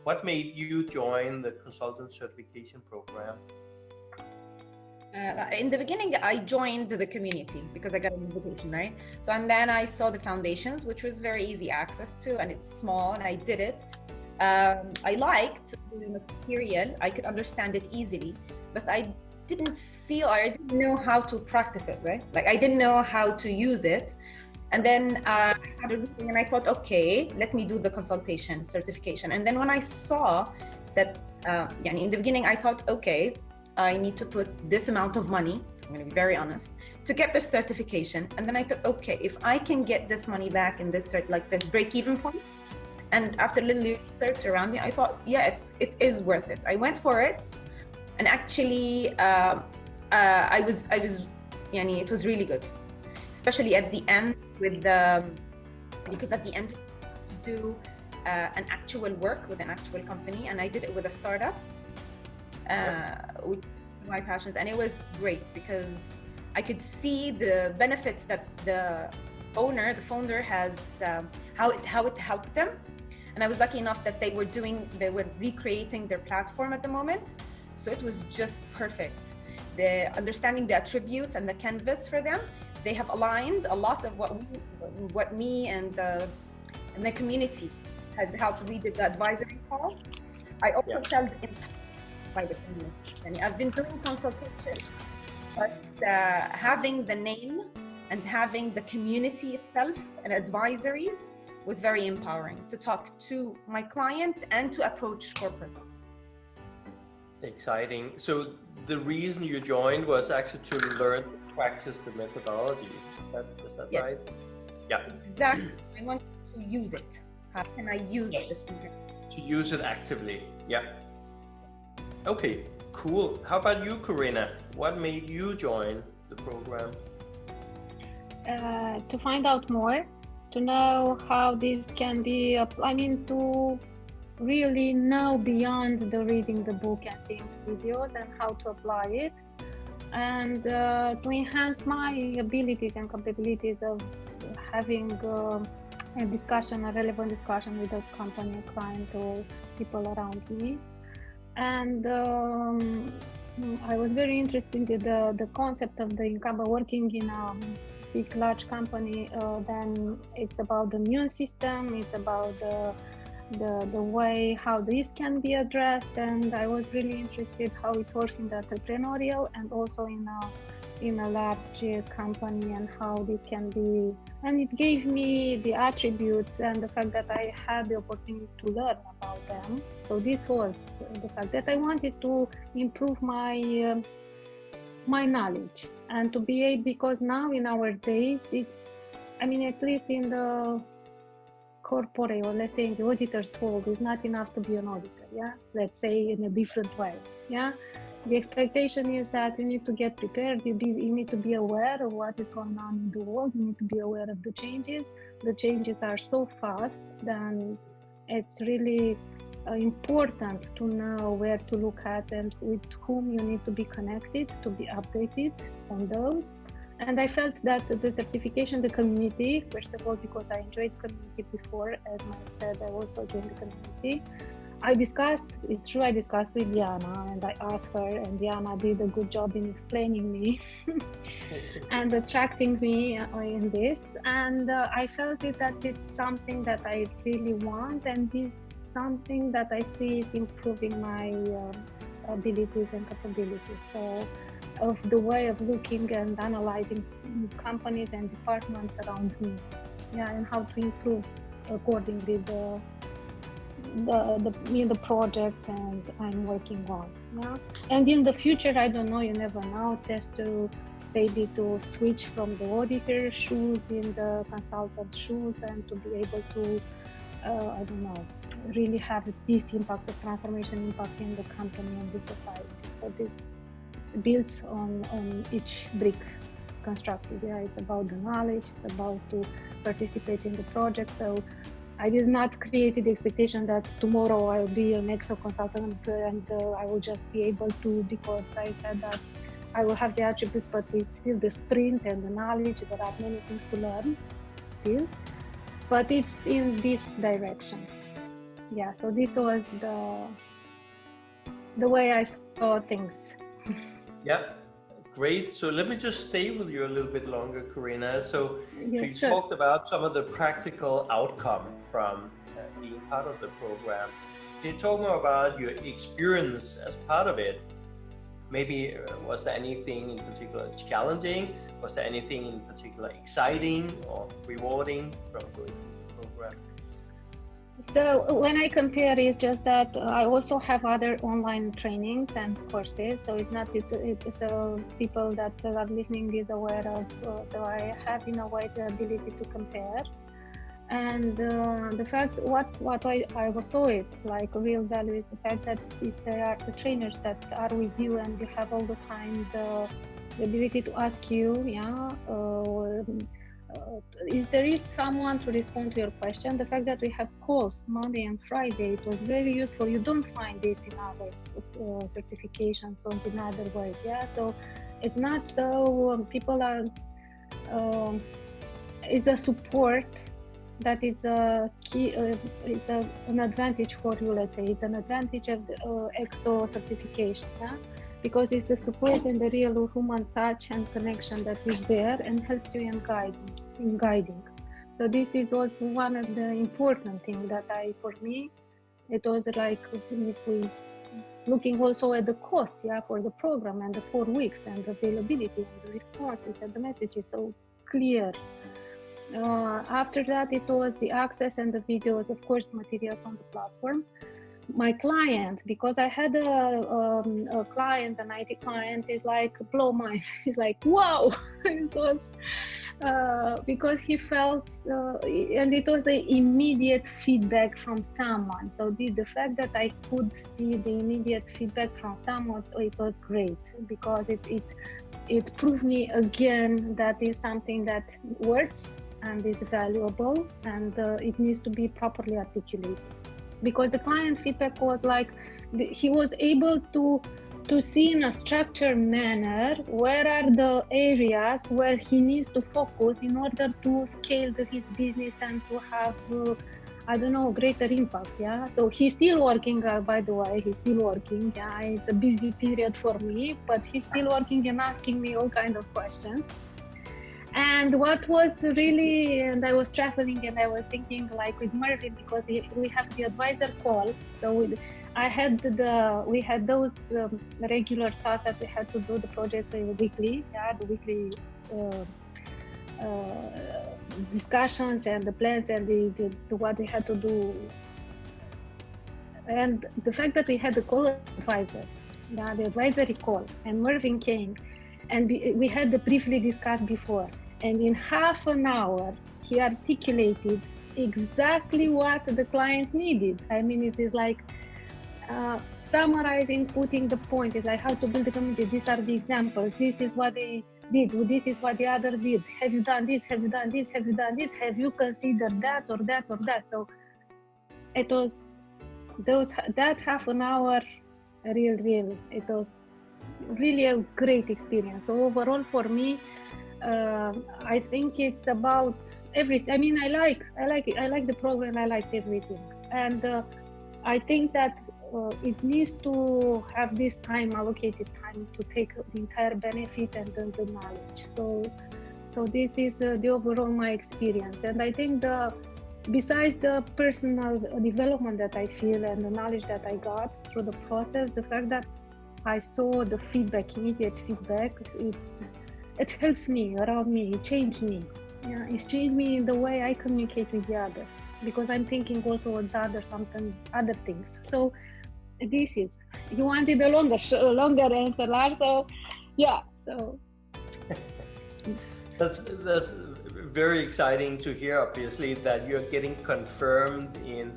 What made you join the consultant certification program? In the beginning, I joined the community because I got an invitation, right? So, and then I saw the foundations, which was very easy access to, and it's small, and I did it. I liked the material. I could understand it easily, but I didn't know how to practice it, right? Like I didn't know how to use it. And then I started reading and I thought, okay, let me do the consultation certification. And then when I saw that, in the beginning, I thought, okay, I need to put this amount of money, I'm going to be very honest, to get the certification. And then I thought, okay, if I can get this money back in this like the break-even point, and after a little research around me, I thought, yeah, it is worth it. I went for it, and actually, it was really good, especially at the end because at the end to do an actual work with an actual company, and I did it with a startup. Which is my passions, and it was great because I could see the benefits that the founder has, how it helped them. And I was lucky enough that they were recreating their platform at the moment, so it was just perfect. The understanding the attributes and the canvas for them, they have aligned a lot of what me and the community has helped. We did the advisory call. I also felt by the community. And I've been doing consultation, but having the name and having the community itself and advisories was very empowering to talk to my client and to approach corporates. Exciting. So the reason you joined was actually to learn to practice the methodology. Is that right? Yeah. Exactly. I want to use it. How can I use it? To use it actively. Yeah. Okay, cool. How about you, Corinna? What made you join the program? To find out more, to know how this can be, to really know beyond the reading the book and seeing videos and how to apply it, and to enhance my abilities and capabilities of having a relevant discussion with a company, a client, or people around me. And I was very interested in the concept of the incumbent working in a big, large company. Then it's about the immune system, it's about the way how this can be addressed, and I was really interested how it works in the entrepreneurial and also in a large company, and how this can be. And it gave me the attributes and the fact that I had the opportunity to learn about them. So this was the fact that I wanted to improve my my knowledge and to be able, because now in our days it's, at least in the corporate, or let's say in the auditor's world, it's not enough to be an auditor, let's say in a different way. The expectation is that you need to get prepared, you need to be aware of what is going on in the world, you need to be aware of the changes. The changes are so fast, then it's really important to know where to look at and with whom you need to be connected, to be updated on those. And I felt that the certification, the community, first of all, because I enjoyed community before, as I said, I also joined the community. It's true, I discussed with Diana, and I asked her, and Diana did a good job in explaining me and attracting me in this. And I felt that it's something that I really want, and this something that I see it improving my abilities and capabilities. So, of the way of looking and analyzing companies and departments around me, and how to improve accordingly the projects and I'm working on. And in the future, I don't know, you never know, maybe to switch from the auditor shoes in the consultant shoes, and to be able to really have this impact, the transformation impact in the company and the society. So this builds on each brick constructed. It's about the knowledge, it's about to participate in the project. So I did not create the expectation that tomorrow I'll be an Excel consultant and I will just be able to, because I said that I will have the attributes, but it's still the sprint and the knowledge. There are many things to learn still, but it's in this direction. yeah, so this was the way I saw things. Yeah, great. So let me just stay with you a little bit longer, Karina. So you Yes, sure. talked about some of the practical outcome from being part of the program. Can you talk more about your experience as part of it? Maybe was there anything in particular challenging? Was there anything in particular exciting or rewarding from going through the program? So when I compare, it's just that I also have other online trainings and courses. So it's not so people that are listening is aware of. So I have in a way the ability to compare, and the fact what I saw it like real value is the fact that if there are the trainers that are with you and you have all the time the ability to ask you, if there is someone to respond to your question. The fact that we have calls Monday and Friday, it was very useful. You don't find this in other certifications or in other ways. Yeah, so it's not so people are is a support that it's a key. It's an advantage for you. Let's say it's an advantage of the EXO certification. Yeah? Because it's the support and the real human touch and connection that is there and helps you in guiding. So this is also one of the important things that for me, it was like if we looking also at the costs, yeah, for the program and the 4 weeks and the availability and the responses and the messages so clear. After that, it was the access and the videos, of course, materials on the platform. My client, because I had a client, an IT client, is like blow my, he's like, wow, it was because he felt, and it was an immediate feedback from someone. So the fact that I could see the immediate feedback from someone, it was great because it proved me again that is something that works and is valuable and it needs to be properly articulated. Because the client feedback was like he was able to see in a structured manner where are the areas where he needs to focus in order to scale his business and to have I don't know, greater impact. Yeah, so he's still working, by the way, he's still working. Yeah, it's a busy period for me, but he's still working and asking me all kinds of questions. And what was really, and I was traveling and I was thinking like with Mervin, because we have the advisor call. So we had those regular tasks that we had to do the projects weekly, yeah, the weekly discussions and the plans and the what we had to do. And the fact that we had the call advisor, yeah, the advisory call, and Mervin came, and we had the briefly discussed before. And in half an hour, he articulated exactly what the client needed. I mean, it is like summarizing, putting the point. It's like how to build a community. These are the examples. This is what they did. This is what the others did. Have you done this? Have you done this? Have you done this? Have you considered that or that or that? So it was that half an hour, real. It was really a great experience. So overall, for me, I think it's about everything. I mean, I like it. I like the program. I like everything, and I think that it needs to have this time, allocated time, to take the entire benefit and the knowledge. So this is the overall my experience, and I think besides the personal development that I feel and the knowledge that I got through the process, the fact that I saw the feedback, immediate feedback, it helps me around me. It changed me. Yeah, it's changed me in the way I communicate with the others, because I'm thinking also with other things. So this is, you wanted a longer answer, Lars. So yeah, so that's very exciting to hear. Obviously, that you're getting confirmed in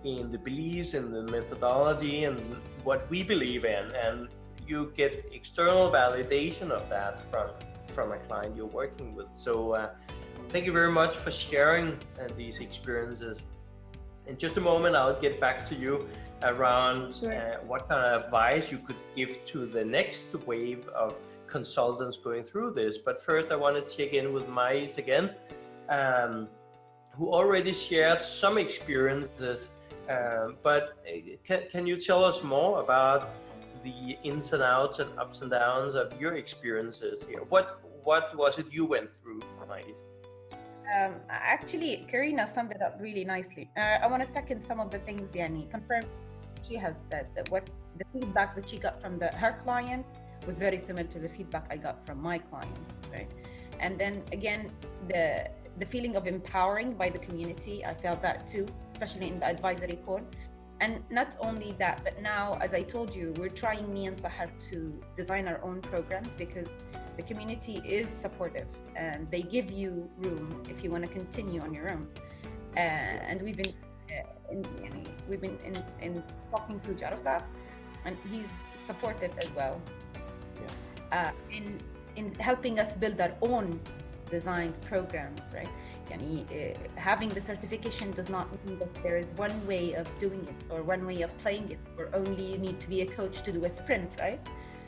the beliefs and the methodology and what we believe in, and you get external validation of that from a client you're working with. So thank you very much for sharing these experiences. In just a moment, I'll get back to you around what kind of advice you could give to the next wave of consultants going through this. But first, I want to check in with Mais again, who already shared some experiences But can you tell us more about the ins and outs and ups and downs of your experiences here? What was it you went through, Mike? Actually, Karina summed it up really nicely. I want to second some of the things Yani confirmed. She has said that what the feedback that she got from her client was very similar to the feedback I got from my client, right? And then again, the feeling of empowering by the community, I felt that too, especially in the advisory call. And not only that, but now, as I told you, we're trying, me and Sahar, to design our own programs because the community is supportive and they give you room if you want to continue on your own. And we've been in talking to Jaroslav, and he's supportive as well. Yeah. In helping us build our own designed programs, right? Having the certification does not mean that there is one way of doing it or one way of playing it, or only you need to be a coach to do a sprint, right?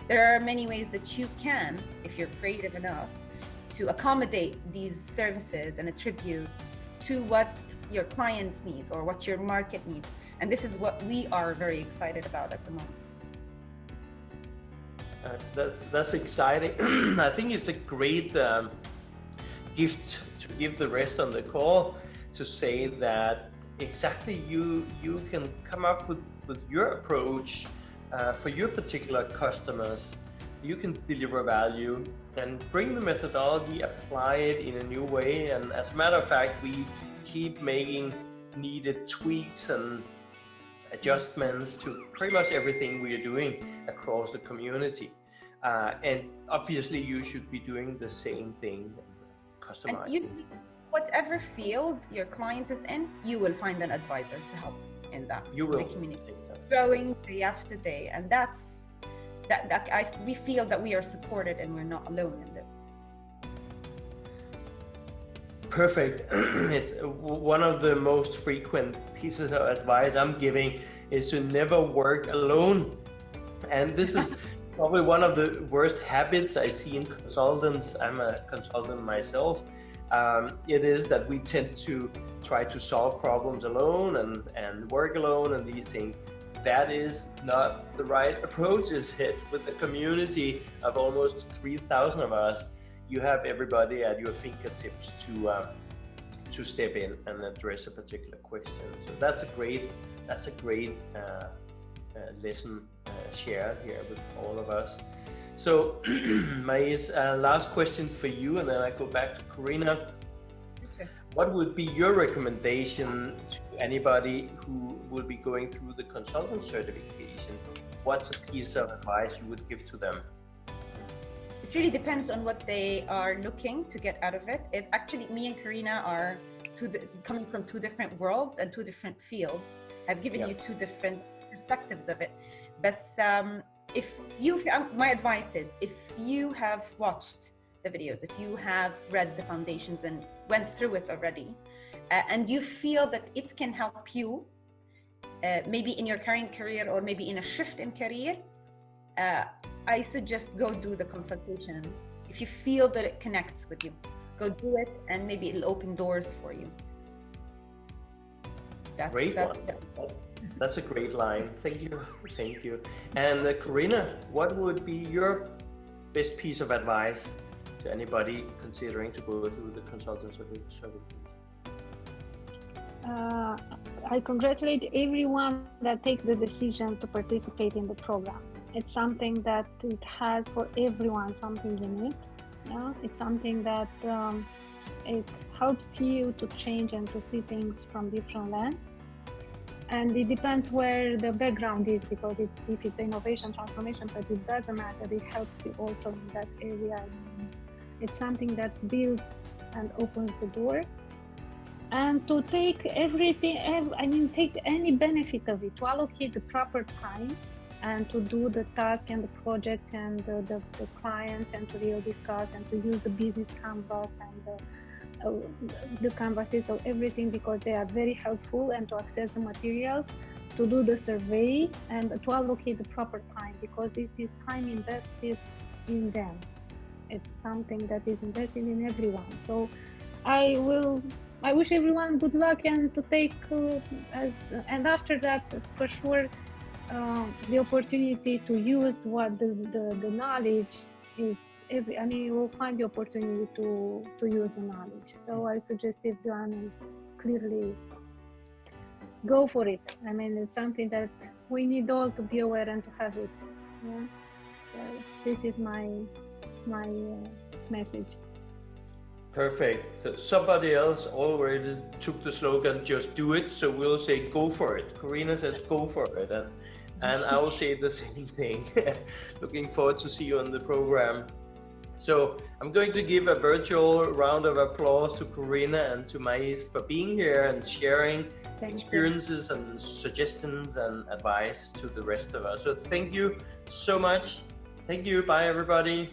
There are many ways that you can, if you're creative enough, to accommodate these services and attributes to what your clients need or what your market needs. And this is what we are very excited about at the moment. That's exciting. I think it's a great gift to give the rest on the call, to say that exactly you can come up with your approach for your particular customers. You can deliver value and bring the methodology, apply it in a new way. And as a matter of fact, we keep making needed tweaks and adjustments to pretty much everything we are doing across the community. And obviously you should be doing the same thing, customizing. And whatever field your client is in, you will find an advisor to help in that. You will. The community growing day after day, and we feel that we are supported and we're not alone in this. Perfect. It's one of the most frequent pieces of advice I'm giving is to never work alone. And this is probably one of the worst habits I see in consultants. I'm a consultant myself. It is that we tend to try to solve problems alone and work alone and these things. That is not the right approach. Is hit with the community of almost 3,000 of us. You have everybody at your fingertips to step in and address a particular question. So that's a great lesson shared here with all of us. So my last question for you, and then I go back to Karina. Okay. What would be your recommendation to anybody who will be going through the consultant certification? What's a piece of advice you would give to them? It really depends on what they are looking to get out of it. Actually, me and Karina are coming from two different worlds and two different fields. I've given you two different perspectives of it. But my advice is, if you have watched the videos, if you have read the foundations and went through it already, and you feel that it can help you, maybe in your current career or maybe in a shift in career, I suggest go do the consultation. If you feel that it connects with you, go do it, and maybe it'll open doors for you. That's a great line. Thank you. And Karina, what would be your best piece of advice to anybody considering to go through the consultant certification? I congratulate everyone that takes the decision to participate in the program. It's something that it has for everyone something in it. Yeah, it's something that it helps you to change and to see things from different lens. And it depends where the background is, because if it's innovation transformation, but it doesn't matter. It helps you also in that area. It's something that builds and opens the door. And to take everything, take any benefit of it, to allocate the proper time and to do the task and the project and the clients, and to really discuss and to use the business canvas and the canvases of everything, because they are very helpful, and to access the materials, to do the survey and to allocate the proper time, because this is time invested in them. It's something that is invested in everyone. So I will I wish everyone good luck and to take, and after that, for sure, the opportunity to use what the knowledge is. I mean, you will find the opportunity to use the knowledge. So I suggest everyone clearly go for it. I mean, it's something that we need all to be aware and to have it. Yeah. So this is my message. Perfect. So somebody else already took the slogan, just do it. So we'll say, go for it. Karina says, go for it. And I will say the same thing. Looking forward to see you on the program. So I'm going to give a virtual round of applause to Karina and to Mais for being here and sharing experiences and suggestions and advice to the rest of us. So thank you so much. Thank you. Bye, everybody.